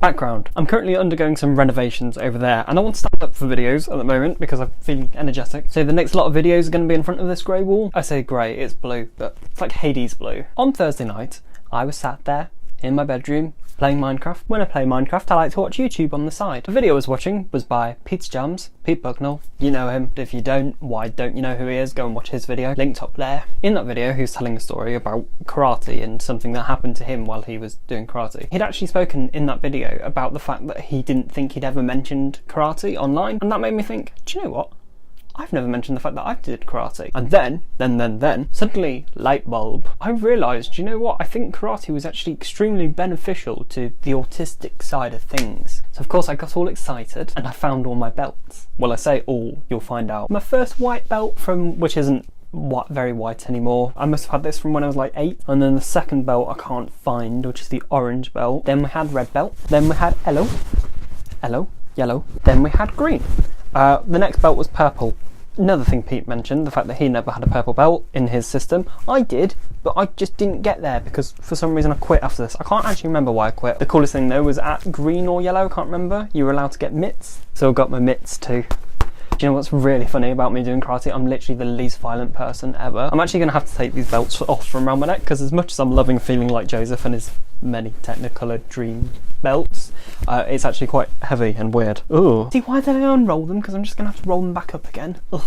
Background. I'm currently undergoing some renovations over there and I want to stand up for videos at the moment because I'm feeling energetic. So the next lot of videos are going to be in front of this grey wall. I say grey, it's blue, but it's like Hades blue. On Thursday night, I was sat there in my bedroom playing Minecraft. When I play Minecraft, I like to watch YouTube on the side. The video I was watching was by Pete's Jams, Pete Bucknell. You know him. If you don't, why don't you know who he is? Go and watch his video, linked up there. In that video, he was telling a story about karate and something that happened to him while he was doing karate. He'd actually spoken in that video about the fact that he didn't think he'd ever mentioned karate online, and that made me think, do you know what? I've never mentioned the fact that I did karate. And then, suddenly, light bulb. I realised, do you know what? I think karate was actually extremely beneficial to the autistic side of things. So of course I got all excited and I found all my belts. Well, I say all, you'll find out. My first white belt which isn't very white anymore. I must have had this from when I was like 8. And then the second belt I can't find, which is the orange belt. Then we had red belt. Then we had yellow. Then we had green. The next belt was purple. Another thing Pete mentioned, the fact that he never had a purple belt in his system. I did, but I just didn't get there because for some reason I quit after this. I can't actually remember why I quit. The coolest thing though was at green or yellow, I can't remember, you were allowed to get mitts. So I got my mitts too. Do you know what's really funny about me doing karate? I'm literally the least violent person ever. I'm actually going to have to take these belts off from around my neck because as much as I'm loving feeling like Joseph and his many Technicolor dream belts, it's actually quite heavy and weird. Ooh. See, why did I unroll them? Because I'm just going to have to roll them back up again. Ugh.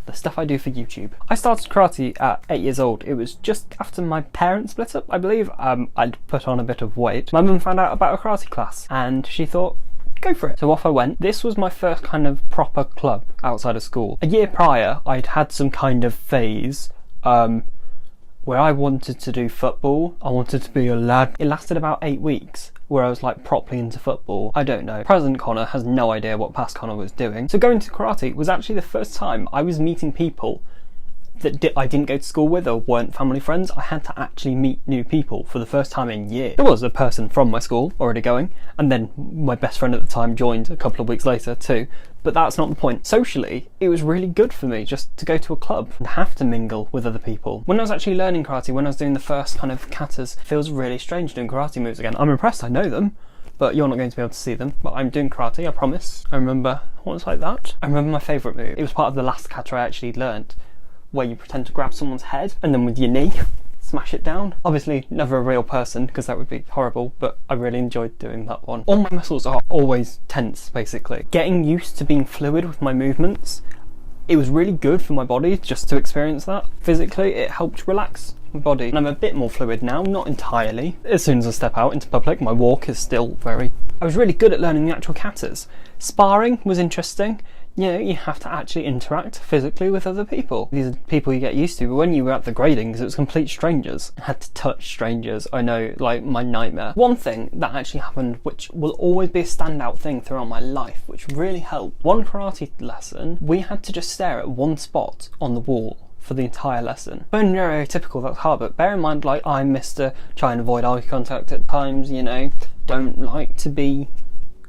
The stuff I do for YouTube. I started karate at 8 years old. It was just after my parents split up, I believe. I'd put on a bit of weight. My mum found out about a karate class and she thought, go for it. So off I went. This was my first kind of proper club outside of school. A year prior, I'd had some kind of phase where I wanted to do football. I wanted to be a lad. It lasted about 8 weeks where I was like properly into football. I don't know. Present Connor has no idea what past Connor was doing. So going to karate was actually the first time I was meeting people that I didn't go to school with or weren't family friends. I had to actually meet new people for the first time in years. There was a person from my school already going, and then my best friend at the time joined a couple of weeks later too, but that's not the point. Socially, it was really good for me just to go to a club and have to mingle with other people. When I was actually learning karate, when I was doing the first kind of katas, it feels really strange doing karate moves again. I'm impressed I know them, but you're not going to be able to see them. But I'm doing karate, I promise. I remember what was like that. I remember my favourite move. It was part of the last kata I actually learnt, where you pretend to grab someone's head and then with your knee smash it down. Obviously never a real person because that would be horrible, but I really enjoyed doing that one. All my muscles are always tense basically. Getting used to being fluid with my movements, it was really good for my body just to experience that. Physically it helped relax my body and I'm a bit more fluid now, not entirely. As soon as I step out into public my walk is still I was really good at learning the actual katas. Sparring was interesting. You know, you have to actually interact physically with other people. These are people you get used to, but when you were at the gradings, it was complete strangers. I had to touch strangers, I know, like my nightmare. One thing that actually happened, which will always be a standout thing throughout my life, which really helped. One karate lesson, we had to just stare at one spot on the wall for the entire lesson. Very neurotypical, that's hard, but bear in mind, like, I'm Mr. Try and avoid eye contact at times, you know, don't like to be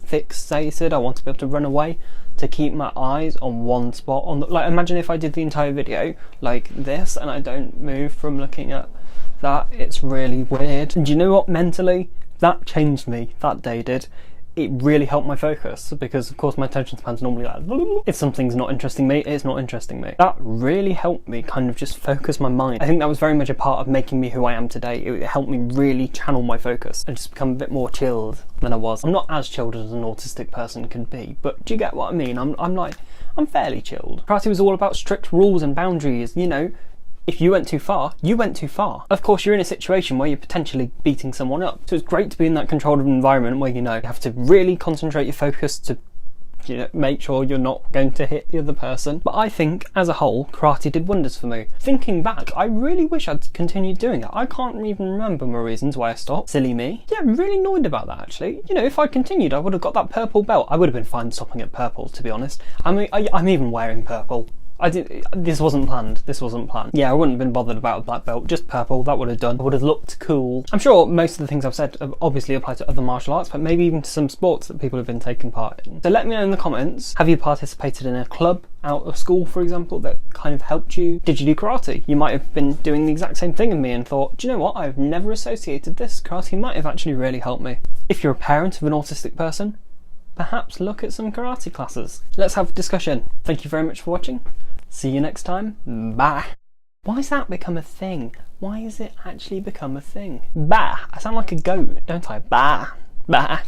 fixated, I want to be able to run away. To keep my eyes on one spot like imagine if I did the entire video like this and I don't move from looking at that, it's really weird. And do you know what, mentally that changed me, that day did. It really helped my focus because of course my attention span's normally like if something's not interesting me, it's not interesting me. That really helped me kind of just focus my mind. I think that was very much a part of making me who I am today. It helped me really channel my focus and just become a bit more chilled than I was. I'm not as chilled as an autistic person can be, but do you get what I mean? I'm fairly chilled. Karate was all about strict rules and boundaries, you know. If you went too far, you went too far. Of course, you're in a situation where you're potentially beating someone up. So it's great to be in that controlled environment where, you know, you have to really concentrate your focus to, you know, make sure you're not going to hit the other person. But I think, as a whole, karate did wonders for me. Thinking back, I really wish I'd continued doing it. I can't even remember my reasons why I stopped. Silly me. Yeah, I'm really annoyed about that, actually. You know, if I continued, I would have got that purple belt. I would have been fine stopping at purple, to be honest. I'm even wearing purple. This wasn't planned. This wasn't planned. Yeah, I wouldn't have been bothered about a black belt. Just purple. That would have done. It would have looked cool. I'm sure most of the things I've said obviously apply to other martial arts, but maybe even to some sports that people have been taking part in. So let me know in the comments. Have you participated in a club out of school, for example, that kind of helped you? Did you do karate? You might have been doing the exact same thing as me and thought, do you know what? I've never associated this. Karate might have actually really helped me. If you're a parent of an autistic person, perhaps look at some karate classes. Let's have a discussion. Thank you very much for watching. See you next time. Bye. Why has that become a thing? Why has it actually become a thing? Bah! I sound like a goat, don't I? Bah! Bah!